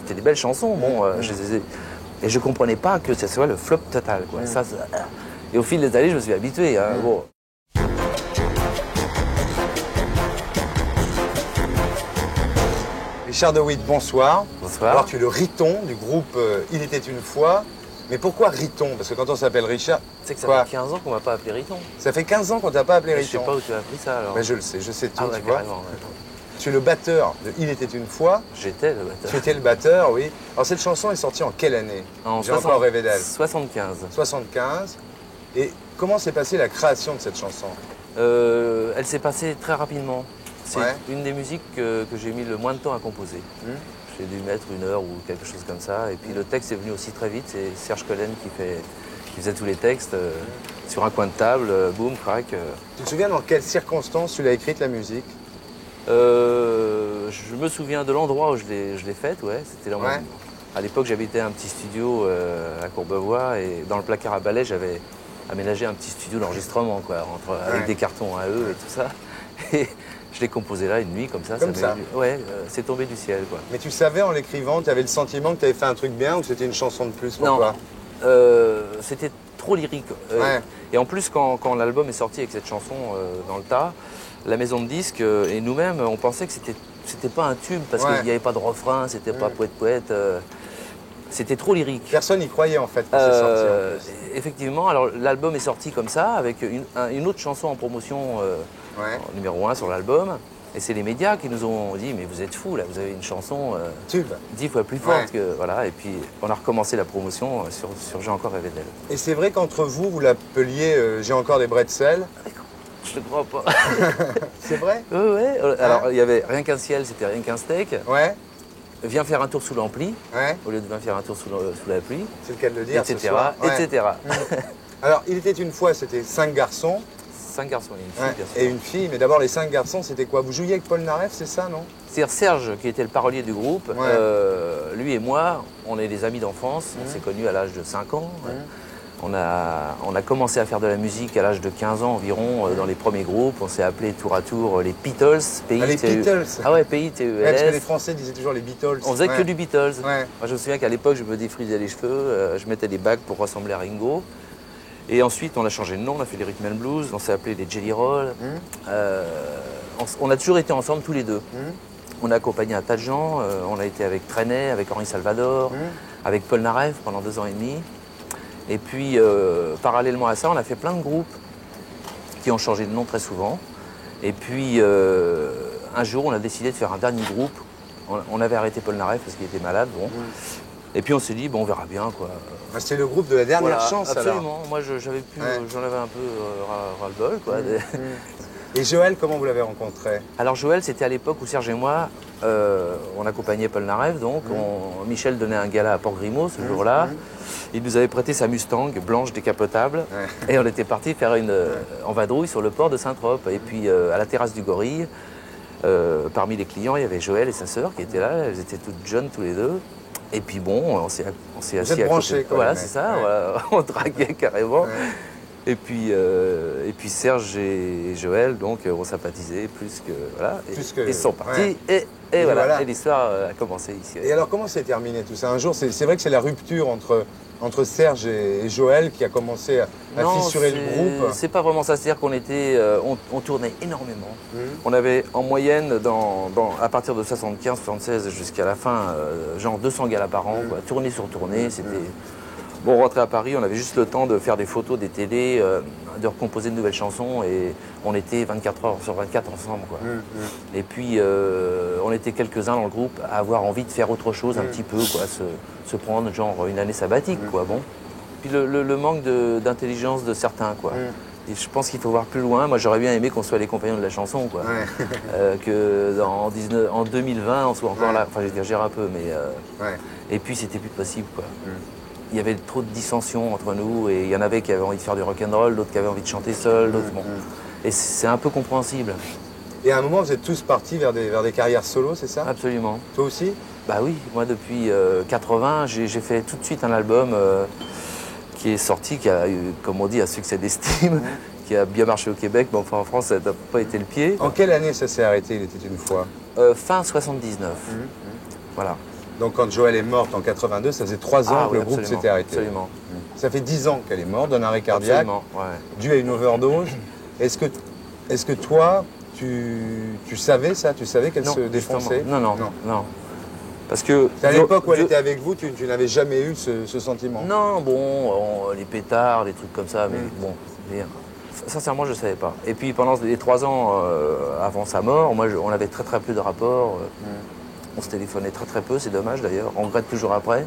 c'était des belles chansons. Bon, et je comprenais pas que ce soit le flop total, quoi. Et au fil des années, je me suis habitué. Hein, bon. Richard de Witt, bonsoir. Bonsoir. Alors tu es le Riton du groupe Il était une fois. Mais pourquoi Riton? Parce que quand on s'appelle Richard... Tu sais que ça fait 15 ans qu'on m'a pas appelé Riton. Ça fait 15 ans qu'on t'a pas appelé Je Riton. sais pas où tu as appris ça alors. Mais je le sais, je sais tout, ouais, tu vois. Tu es le batteur de Il était une fois. J'étais le batteur. Tu étais le batteur, oui. Alors cette chanson est sortie en quelle année? J'ai encore rêvé d'elle. 75. 75. Et comment s'est passée la création de cette chanson? Elle s'est passée très rapidement. C'est une des musiques que j'ai mis le moins de temps à composer. J'ai dû mettre 1 heure ou quelque chose comme ça. Et puis le texte est venu aussi très vite. C'est Serge Collen qui faisait tous les textes sur un coin de table, boum, crac. Tu te souviens dans quelles circonstances tu l'as écrite, la musique? Je me souviens de l'endroit où je l'ai faite, ouais. C'était à l'époque, j'habitais un petit studio à Courbevoie et dans le placard à balai, j'avais aménagé un petit studio d'enregistrement, quoi, avec des cartons à eux et tout ça. Et je l'ai composé là une nuit comme ça. Ouais, c'est tombé du ciel, quoi. Mais tu savais en l'écrivant, tu avais le sentiment que tu avais fait un truc bien ou que c'était une chanson de plus pour toi? C'était trop lyrique. Et en plus, quand l'album est sorti avec cette chanson dans le tas, la maison de disques et nous-mêmes, on pensait que c'était pas un tube parce qu'il n'y avait pas de refrain, c'était pas poète-poète. C'était trop lyrique. Personne n'y croyait en fait quand c'est sorti. Effectivement, alors l'album est sorti comme ça, avec une autre chanson en promotion en numéro 1 sur l'album. Et c'est les médias qui nous ont dit, mais vous êtes fous là, vous avez une chanson tube 10 fois plus forte que... Voilà, et puis on a recommencé la promotion sur J'ai encore rêvé d'elle. Et c'est vrai qu'entre vous, vous l'appeliez J'ai encore des bretzels? Je ne crois pas. C'est vrai? Oui. Alors il y avait Rien qu'un ciel, c'était Rien qu'un steak. Ouais. Viens faire un tour sous l'ampli, au lieu de Viens faire un tour sous la pluie. C'est le cas de le dire, etc. ce soir. etc. Alors, Il était une fois, c'était 5 garçons. 5 garçons et une fille, bien sûr. Et une fille, mais d'abord les 5 garçons, c'était quoi? Vous jouiez avec Paul Naref, c'est ça, non? C'est-à-dire Serge, qui était le parolier du groupe, lui et moi, on est des amis d'enfance, on s'est connus à l'âge de 5 ans. On a commencé à faire de la musique à l'âge de 15 ans environ dans les premiers groupes. On s'est appelé tour à tour les Beatles. Les Beatles? Ah ouais, P-I-T-E-L-S. Parce que les Français disaient toujours les Beatles. On faisait que du Beatles. Moi, je me souviens qu'à l'époque, je me défrisais les cheveux, je mettais des bagues pour ressembler à Ringo. Et ensuite, on a changé de nom, on a fait les Rhythm and Blues, on s'est appelé les Jelly Roll. On a toujours été ensemble tous les deux. On a accompagné un tas de gens, on a été avec Trenet, avec Henri Salvador, avec Paul Naref pendant 2 ans et demi. Et puis, parallèlement à ça, on a fait plein de groupes qui ont changé de nom très souvent. Et puis, un jour, on a décidé de faire un dernier groupe. On avait arrêté Paul Naref parce qu'il était malade, bon. Et puis, on s'est dit, bon, on verra bien, quoi. C'était le groupe de la dernière chance, absolument. alors. Moi, j'en avais un peu ras-le-bol, quoi. Et Joël, comment vous l'avez rencontré? Alors Joël, c'était à l'époque où Serge et moi, on accompagnait Paul Naref, donc Michel donnait un gala à Port-Grimaud ce jour-là. Il nous avait prêté sa Mustang blanche décapotable et on était parti faire en vadrouille sur le port de Saint-Trope. Et puis à la terrasse du Gorille, parmi les clients, il y avait Joël et sa sœur qui étaient là. Elles étaient toutes jeunes tous les deux. Et puis bon, on s'est assis à côté. Voilà, c'est ça, voilà. On draguait carrément. Et puis Serge et Joël, donc, ont sympathisé plus que... Voilà, et ils sont partis, et voilà, et l'histoire a commencé ici. Et alors, comment s'est terminé tout ça? Un jour, c'est vrai que c'est la rupture entre Serge et Joël qui a commencé à fissurer le groupe. C'est pas vraiment ça, c'est-à-dire on tournait énormément. On avait en moyenne, à partir de 75, 76 jusqu'à la fin, genre 200 galas par an, quoi, tournée sur tournée, c'était... Bon, on rentrait à Paris, on avait juste le temps de faire des photos, des télés, de recomposer de nouvelles chansons et on était 24 heures sur 24 ensemble, quoi. Et puis, on était quelques-uns dans le groupe à avoir envie de faire autre chose un petit peu, quoi, se prendre genre une année sabbatique, quoi, bon. Puis le manque d'intelligence de certains, quoi. Et je pense qu'il faut voir plus loin. Moi, j'aurais bien aimé qu'on soit les compagnons de la chanson, quoi. Que en 2020, on soit encore là. Enfin, j'exagère un peu, mais... Et puis, c'était plus possible, quoi. Il y avait trop de dissensions entre nous et il y en avait qui avaient envie de faire du rock'n'roll, d'autres qui avaient envie de chanter seuls, d'autres bon. Et c'est un peu compréhensible. Et à un moment, vous êtes tous partis vers des carrières solo, c'est ça? Absolument. Toi aussi? Bah oui, moi depuis 80, j'ai fait tout de suite un album qui est sorti, qui a eu, comme on dit, un succès d'estime, qui a bien marché au Québec, mais enfin en France, ça n'a pas été le pied. En quelle année ça s'est arrêté, Il était une fois? Fin 79. Voilà. Donc quand Joëlle est morte en 82, ça faisait 3 ans que le groupe s'était arrêté. Absolument. Ça fait 10 ans qu'elle est morte d'un arrêt cardiaque, Absolument, ouais. dû à une overdose. Est-ce que toi, tu savais ça? Tu savais qu'elle se défonçait? Non. Parce que... À l'époque où elle était avec vous, tu n'avais jamais eu ce sentiment? Non, bon, les pétards, les trucs comme ça, mais bon, sincèrement, je ne savais pas. Et puis pendant les 3 ans avant sa mort, moi, on avait très peu de rapports. On se téléphonait très peu, c'est dommage d'ailleurs. On regrette toujours après.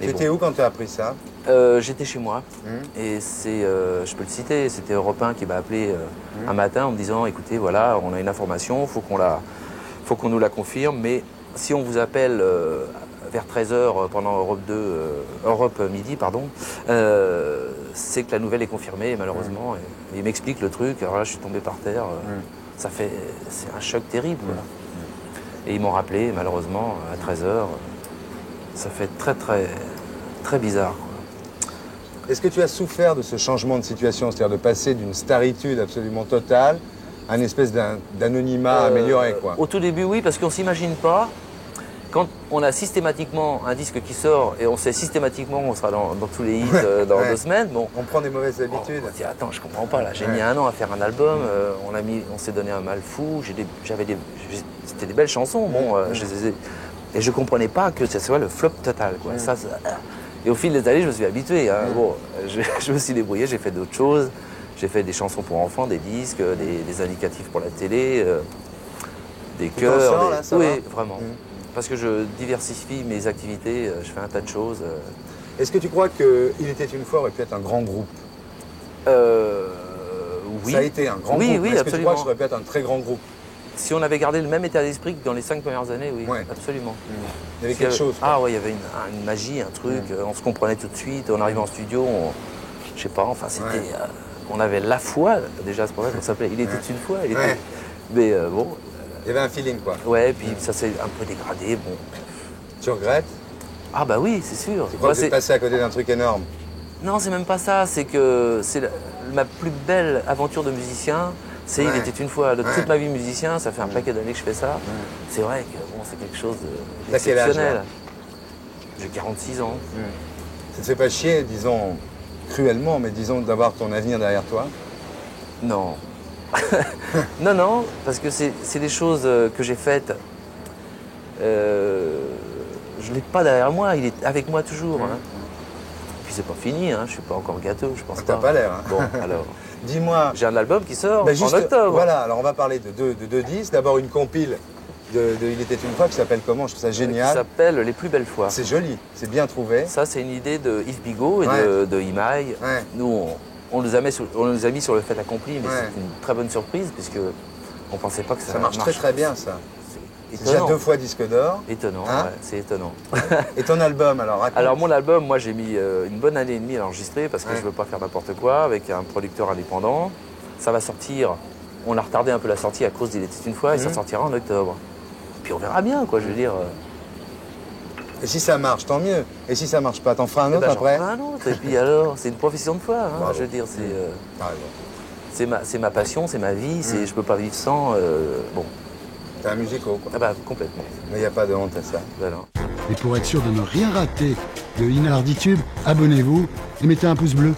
Tu étais où quand tu as appris ça? J'étais chez moi. Et c'est, je peux le citer, c'était Europe 1 qui m'a appelé un matin en me disant, écoutez, voilà, on a une information, faut qu'on nous la confirme, mais si on vous appelle vers 13h pendant Europe midi, pardon, c'est que la nouvelle est confirmée, malheureusement. Et il m'explique le truc, alors là, je suis tombé par terre. C'est un choc terrible. Quoi. Et ils m'ont rappelé, malheureusement, à 13h. Ça fait très bizarre. Est-ce que tu as souffert de ce changement de situation, c'est-à-dire de passer d'une staritude absolument totale à une espèce d'anonymat amélioré, quoi? Au tout début, oui, parce qu'on ne s'imagine pas. Quand on a systématiquement un disque qui sort et on sait systématiquement qu'on sera dans tous les hits dans 2 semaines, bon, on prend des mauvaises habitudes. On se dit, attends, je comprends pas, là, j'ai mis 1 an à faire un album, on s'est donné un mal fou, c'était des belles chansons, bon, et je comprenais pas que ce soit le flop total, quoi. Et au fil des années, je me suis habitué. Hein. Bon, je me suis débrouillé, j'ai fait d'autres choses. J'ai fait des chansons pour enfants, des disques, des indicatifs pour la télé, des chœurs. Oui, vraiment. Parce que je diversifie mes activités, je fais un tas de choses. Est-ce que tu crois qu'il était une fois aurait pu être un grand groupe? Oui. Ça a été un grand groupe. Oui, est-ce que tu crois que ça aurait pu être un très grand groupe? Si on avait gardé le même état d'esprit que dans les 5 premières années, oui, absolument. Il y avait quelque chose. Ah oui, il y avait une magie, un truc, on se comprenait tout de suite, on arrivait en studio, je sais pas, enfin c'était... on avait la foi, déjà c'est pour ça qu'on s'appelait Il était une fois, mais bon... Il y avait un feeling, quoi. Ouais, puis ça s'est un peu dégradé, bon... Tu regrettes? Ah bah oui, c'est sûr. Tu crois que tu es passé à côté d'un truc énorme? Non, c'est même pas ça, c'est que c'est ma plus belle aventure de musicien. Il était une fois, toute ma vie musicien, ça fait un paquet d'années que je fais ça. C'est vrai que bon, c'est quelque chose d'exceptionnel. J'ai 46 ans. Ça te fait pas chier, disons, cruellement, mais disons d'avoir ton avenir derrière toi? Non. non, parce que c'est des choses que j'ai faites. Je ne l'ai pas derrière moi, il est avec moi toujours. Hein. Et puis c'est pas fini, hein, je suis pas encore gâteau, je pense pas. T'as pas l'air. Hein. Bon, alors... Dis-moi... J'ai un album qui sort en octobre. Voilà, alors on va parler de deux disques. D'abord une compile de Il était une fois qui s'appelle comment? Je trouve ça génial. Qui s'appelle Les plus belles fois. C'est joli, c'est bien trouvé. Ça, c'est une idée de Yves Bigot et de Imaï. Nous, on nous a mis sur le fait accompli, mais c'est une très bonne surprise puisque on pensait pas que ça marche très bien, ça. C'est déjà 2 fois disque d'or. Étonnant, c'est étonnant. Et ton album, alors raconte. Alors mon album, moi j'ai mis une bonne année et demie à l'enregistrer parce que je veux pas faire n'importe quoi avec un producteur indépendant. Ça va sortir, on a retardé un peu la sortie à cause d'Il était une fois et ça sortira en octobre. Puis on verra bien, quoi, je veux dire. Et si ça marche, tant mieux. Et si ça marche pas, t'en feras un autre après? J'en ferai un autre. Et puis alors, c'est une profession de foi, hein, je veux dire, c'est ma passion, c'est ma vie, je peux pas vivre sans. Bon. T'es un musico, quoi. Ah bah, complètement. Mais il n'y a pas de honte à ça. Ben non. Et pour être sûr de ne rien rater de Inarditube, abonnez-vous et mettez un pouce bleu.